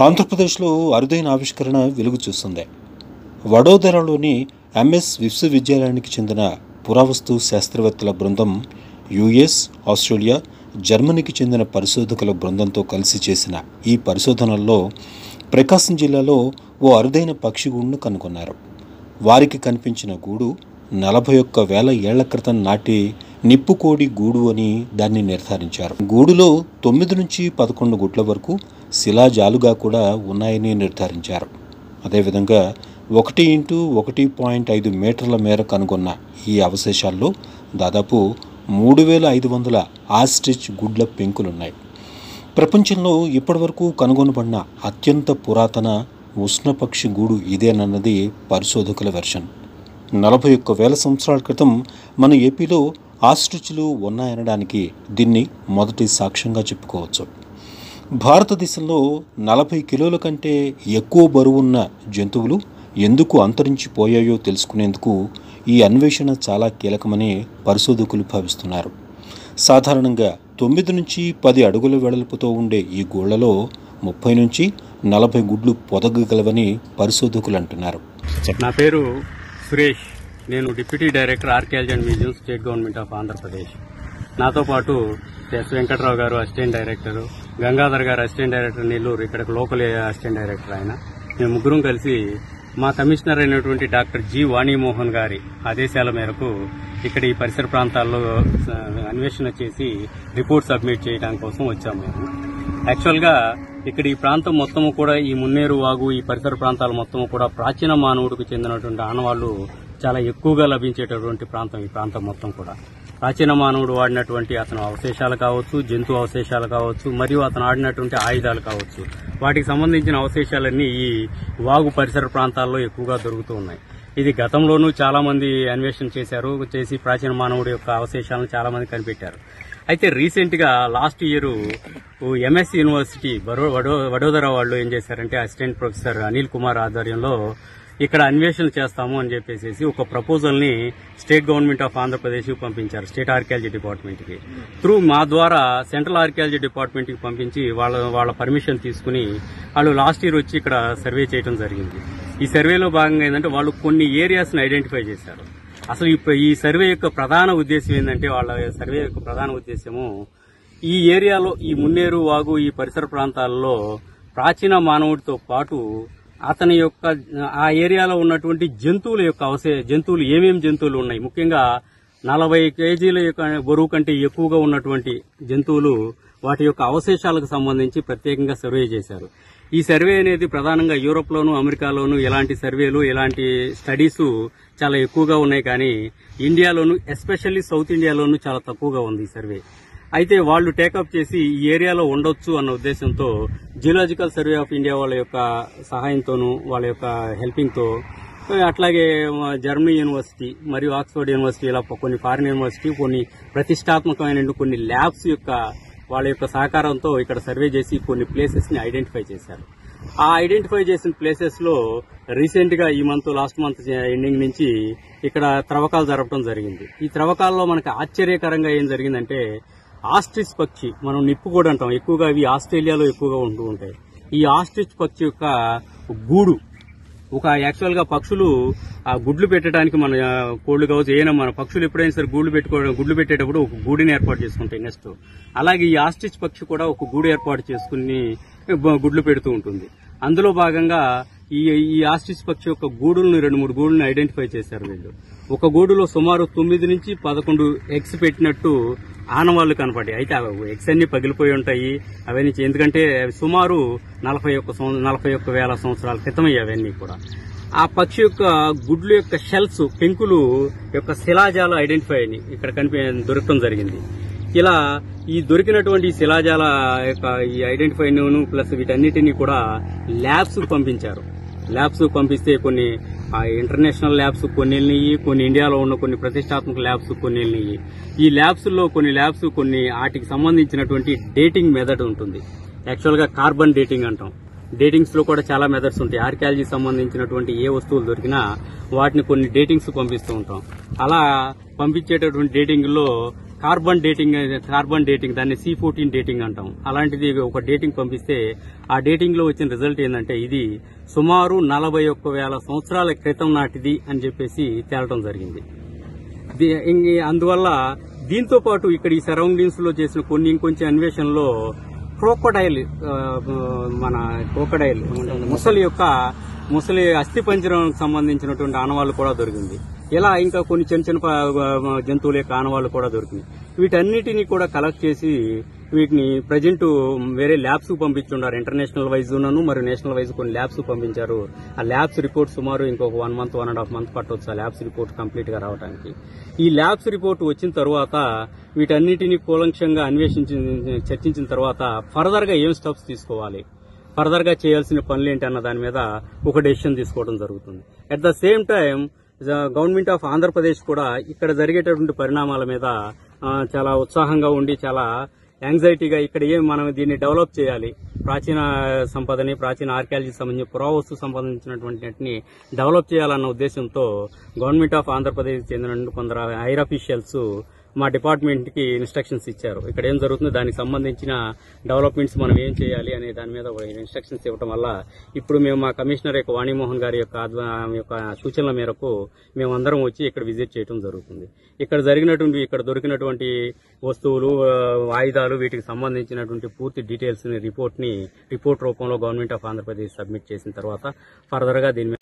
ఆంధ్రప్రదేశ్లో అరుదైన ఆవిష్కరణ వెలుగు చూస్తుంది. వడోదరలోని ఎంఎస్ విశ్వవిద్యాలయానికి చెందిన పురావస్తు శాస్త్రవేత్తల బృందం యుఎస్, ఆస్ట్రేలియా, జర్మనీకి చెందిన పరిశోధకుల బృందంతో కలిసి చేసిన ఈ పరిశోధనల్లో ప్రకాశం జిల్లాలో ఓ అరుదైన పక్షి గూడును కనుగొన్నారు. వారికి కనిపించిన గూడు 41,000 ఏళ్ల క్రితం నాటి నిప్పుకోడి గూడు అని దాన్ని నిర్ధారించారు. గూడులో 9 నుంచి 11 గుడ్ల వరకు శిలాజాలుగా కూడా ఉన్నాయని నిర్ధారించారు. అదేవిధంగా 1x1.5 మీటర్ల మేర కనుగొన్న ఈ అవశేషాల్లో దాదాపు 3,500 ఆస్ట్రిచ్ గుడ్ల పెంకులున్నాయి. ప్రపంచంలో ఇప్పటివరకు కనుగొనబడిన అత్యంత పురాతన ఉష్ణపక్షి గూడు ఇదేనన్నది పరిశోధకుల వెర్షన్. 41,000 సంవత్సరాల క్రితం మన ఏపీలో ఆస్ట్రిచ్లు ఉన్నాయనడానికి దీన్ని మొదటి సాక్ష్యంగా చెప్పుకోవచ్చు. భారతదేశంలో 40 కిలోల కంటే ఎక్కువ బరువున్న జంతువులు ఎందుకు అంతరించిపోయాయో తెలుసుకునేందుకు ఈ అన్వేషణ చాలా కీలకమని పరిశోధకులు భావిస్తున్నారు. సాధారణంగా 9 నుంచి 10 అడుగుల వెడల్పుతో ఉండే ఈ గూళ్లలో 30 నుంచి 40 గుడ్లు పొదగగలవని పరిశోధకులు అంటున్నారు. నా పేరు సురేష్. నేను deputy director archaeology and museum, state government of Andhra Pradesh. నాతో పాటు ఎస్ వెంకట్రావు గారు అసిస్టెంట్ డైరెక్టర్, గంగాధర్ గారు అసిస్టెంట్ డైరెక్టర్ నెల్లూరు, ఇక్కడ లోకల్ అసిస్టెంట్ డైరెక్టర్ ఆయన. మేము ముగ్గురం కలిసి మా కమిషనర్ అయినటువంటి డాక్టర్ జి వాణిమోహన్ గారి ఆదేశాల మేరకు ఇక్కడ ఈ పరిసర ప్రాంతాల్లో అన్వేషణ చేసి రిపోర్ట్ సబ్మిట్ చేయడానికి కోసం వచ్చాము. మేము యాక్చువల్గా ఇక్కడ ఈ ప్రాంతం మొత్తము కూడా, ఈ మున్నేరు వాగు, ఈ పరిసర ప్రాంతాలు మొత్తము కూడా ప్రాచీన మానవుడికి చెందినటువంటి ఆనవాళ్లు చాలా ఎక్కువగా లభించేటటువంటి ప్రాంతం. ఈ ప్రాంతం మొత్తం కూడా ప్రాచీన మానవుడు వాడినటువంటి అతను అవశేషాలు కావచ్చు, జంతు అవశేషాలు కావచ్చు, మరియు అతను ఆడినటువంటి ఆయుధాలు కావచ్చు, వాటికి సంబంధించిన అవశేషాలన్నీ ఈ వాగు పరిసర ప్రాంతాల్లో ఎక్కువగా దొరుకుతూ ఉన్నాయి. ఇది గతంలోనూ చాలా మంది అన్వేషణ చేసి ప్రాచీన మానవుడి యొక్క అవశేషాలను చాలా మంది కనిపెట్టారు. అయితే రీసెంట్ గా last year MS university Vadodara వాళ్ళు ఏం చేశారంటే, అసిస్టెంట్ ప్రొఫెసర్ అనిల్ కుమార్ ఆధ్వర్యంలో ఇక్కడ అన్వేషణ చేస్తాము అని చెప్పేసి ఒక ప్రపోజల్ ని స్టేట్ గవర్నమెంట్ ఆఫ్ ఆంధ్రప్రదేశ్ కి పంపించారు, స్టేట్ ఆర్కియాలజీ డిపార్ట్మెంట్ కి. త్రూ మా ద్వారా సెంట్రల్ ఆర్కియాలజీ డిపార్ట్మెంట్ కి పంపించి వాళ్ళ పర్మిషన్ తీసుకుని వాళ్ళు లాస్ట్ ఇయర్ వచ్చి ఇక్కడ సర్వే చేయడం జరిగింది. ఈ సర్వేలో భాగంగా ఏంటంటే వాళ్ళు కొన్ని ఏరియాస్ ని ఐడెంటిఫై చేశారు. అసలు ఈ సర్వే యొక్క ప్రధాన ఉద్దేశం ఏంటంటే, వాళ్ళ సర్వే యొక్క ప్రధాన ఉద్దేశము ఈ ఏరియాలో, ఈ మున్నేరు వాగు, ఈ పరిసర ప్రాంతాల్లో ప్రాచీన మానవుడితో పాటు అతని యొక్క ఆ ఏరియాలో ఉన్నటువంటి జంతువుల యొక్క జంతువులు ఏమేమి జంతువులు ఉన్నాయి, ముఖ్యంగా 40 కేజీల యొక్క బరువు కంటే ఎక్కువగా ఉన్నటువంటి జంతువులు, వాటి యొక్క అవశేషాలకు సంబంధించి ప్రత్యేకంగా సర్వే చేశారు. ఈ సర్వే అనేది ప్రధానంగా యూరోప్ లోను, అమెరికాలోను ఇలాంటి సర్వేలు, ఇలాంటి స్టడీస్ చాలా ఎక్కువగా ఉన్నాయి. కానీ ఇండియాలోను, ఎస్పెషల్లీ సౌత్ ఇండియాలోను చాలా తక్కువగా ఉంది ఈ సర్వే. అయితే వాళ్ళు టేకప్ చేసి ఈ ఏరియాలో ఉండొచ్చు అన్న ఉద్దేశంతో జియోలాజికల్ సర్వే ఆఫ్ ఇండియా వాళ్ళ యొక్క సహాయంతోనూ, వాళ్ళ యొక్క హెల్పింగ్ తో, అట్లాగే జర్మనీ యూనివర్సిటీ మరియు ఆక్స్ఫర్డ్ యూనివర్సిటీ, ఇలా కొన్ని ఫారిన్ యూనివర్సిటీ, కొన్ని ప్రతిష్టాత్మకమైన కొన్ని ల్యాబ్స్ యొక్క వాళ్ళ యొక్క సహకారంతో ఇక్కడ సర్వే చేసి కొన్ని ప్లేసెస్ ని ఐడెంటిఫై చేశారు. ఆ ఐడెంటిఫై చేసిన ప్లేసెస్ లో రీసెంట్ గా ఈ లాస్ట్ మంత్ ఎండింగ్ నుంచి ఇక్కడ త్రవ్వకాలు జరపడం జరిగింది. ఈ త్రవ్వకాల్లో మనకు ఆశ్చర్యకరంగా ఏం జరిగిందంటే, ఆస్ట్రిచ్ పక్షి, మనం నిప్పుకోడి అంటాం, ఎక్కువగా ఇవి ఆస్ట్రేలియాలో ఎక్కువగా ఉంటూ ఉంటాయి. ఈ ఆస్ట్రిచ్ పక్షి యొక్క గూడు, యాక్చువల్ గా పక్షులు ఆ గుడ్లు పెట్టడానికి, మన కోళ్లు కావచ్చు, ఏమైనా మన పక్షులు ఎప్పుడైనా సరే గుడ్లు పెట్టేటప్పుడు ఒక గూడిని ఏర్పాటు చేసుకుంటాయి నెక్స్ట్. అలాగే ఈ ఆస్ట్రిచ్ పక్షి కూడా ఒక గూడు ఏర్పాటు చేసుకుని గుడ్లు పెడుతూ ఉంటుంది. అందులో భాగంగా ఈ ఆస్ట్రిచ్ పక్షి యొక్క గూడులను 2-3 గూడులను ఐడెంటిఫై చేశారు వీళ్ళు. ఒక గూడులో సుమారు 9 నుంచి 11 ఎగ్స్ పెట్టినట్టు ఆనవాళ్లు కనపడ్డాయి. అయితే ఎగ్స్ అన్ని పగిలిపోయి ఉంటాయి అవన్నీ, ఎందుకంటే సుమారు 41,000 సంవత్సరాల క్రితమయ్యాయి అవన్నీ కూడా. ఆ పక్షి యొక్క గుడ్లు యొక్క షెల్స్, పెంకులు యొక్క శిలాజాలు ఐడెంటిఫై అయ్యి ఇక్కడ దొరకడం జరిగింది. ఇలా ఈ దొరికినటువంటి శిలాజాల యొక్క ఈ ఐడెంటిఫై ప్లస్ వీటన్నిటినీ కూడా ల్యాబ్స్ పంపించారు. ల్యాబ్స్ పంపిస్తే కొన్ని ఇంటర్నేషనల్ ల్యాబ్స్ కొన్ని వెళ్ళినాయి, కొన్ని ఇండియాలో ఉన్న కొన్ని ప్రతిష్టాత్మక ల్యాబ్స్ కొన్ని వెళ్ళినాయి. ఈ ల్యాబ్స్ లో కొన్ని వాటికి సంబంధించినటువంటి డేటింగ్ మెథడ్ ఉంటుంది. యాక్చువల్ గా కార్బన్ డేటింగ్ అంటాం. డేటింగ్స్ లో కూడా చాలా మెథడ్స్ ఉంటాయి. ఆర్కియాలజీకి సంబంధించినటువంటి ఏ వస్తువులు దొరికినా వాటిని కొన్ని డేటింగ్స్ పంపిస్తూ ఉంటాం. అలా పంపించేటటువంటి డేటింగ్ లో కార్బన్ డేటింగ్ దాన్ని C14 డేటింగ్ అంటాం. అలాంటిది ఒక డేటింగ్ పంపిస్తే ఆ డేటింగ్ లో వచ్చిన రిజల్ట్ ఏంటంటే ఇది సుమారు 41,000 సంవత్సరాల క్రితం నాటిది అని చెప్పేసి తేలటం జరిగింది. అందువల్ల దీంతో పాటు ఇక్కడ ఈ సరౌండింగ్స్ లో చేసిన ఇంకొంచెం అన్వేషణలో క్రోకోడైల్ ముసలి అస్థిపంజరం సంబంధించినటువంటి ఆనవాళ్లు కూడా దొరికింది. ఇలా ఇంకా కొన్ని చిన్న జంతువుల యొక్క ఆనవాళ్లు కూడా దొరికింది. వీటన్నిటినీ కూడా కలెక్ట్ చేసి వీటిని ప్రజెంట్ వేరే ల్యాబ్స్ పంపించున్నారు. ఇంటర్నేషనల్ వైజ్ మరియు నేషనల్ వైజ్ కొన్ని ల్యాబ్స్ పంపించారు. ఆ ల్యాబ్స్ రిపోర్ట్ సుమారు ఇంకొక 1.5 మంత్ పట్టవచ్చు ఆ ల్యాబ్స్ రిపోర్ట్ కంప్లీట్ గా రావడానికి. ఈ ల్యాబ్స్ రిపోర్ట్ వచ్చిన తర్వాత వీటన్నిటినీ కూలంకషంగా చర్చించిన తర్వాత ఫర్దర్ గా ఏం స్టెప్స్ తీసుకోవాలి, ఫర్దర్ గా చేయాల్సిన పనులు ఏంటి అన్న దాని మీద ఒక డెసిషన్ తీసుకోవడం జరుగుతుంది. At the same time government of Andhra Pradesh కూడా ఇక్కడ జరిగేటటువంటి పరిణామాల మీద చాలా ఉత్సాహంగా ఉండి చాలా యాంగ్జైటీగా ఇక్కడ మనం దీన్ని డెవలప్ చేయాలి, ప్రాచీన సంపదని, ప్రాచీన ఆర్కియాలజీకి సంబంధించిన పురావస్తు సంబంధించినటువంటి డెవలప్ చేయాలన్న ఉద్దేశంతో గవర్నమెంట్ ఆఫ్ ఆంధ్రప్రదేశ్ చెందిన కొందరు హైర్ అఫీషియల్స్ మా డిపార్ట్మెంట్ కి ఇన్స్ట్రక్షన్స్ ఇచ్చారు. ఇక్కడ ఏం జరుగుతుందో దానికి సంబంధించిన డెవలప్మెంట్స్ మనం ఏం చేయాలి అనే దాని మీద ఇన్స్ట్రక్షన్స్ ఇవ్వడం వల్ల ఇప్పుడు మేము మా కమిషనర్ యొక్క వాణిమోహన్ గారి యొక్క సూచనల మేరకు మేమందరం వచ్చి ఇక్కడ విజిట్ చేయడం జరుగుతుంది. ఇక్కడ దొరికినటువంటి వస్తువులు, ఆయుధాలు, వీటికి సంబంధించినటువంటి పూర్తి డీటెయిల్స్ రిపోర్ట్ రూపంలో గవర్నమెంట్ ఆఫ్ ఆంధ్రప్రదేశ్ సబ్మిట్ చేసిన తర్వాత ఫర్దర్ గా దీని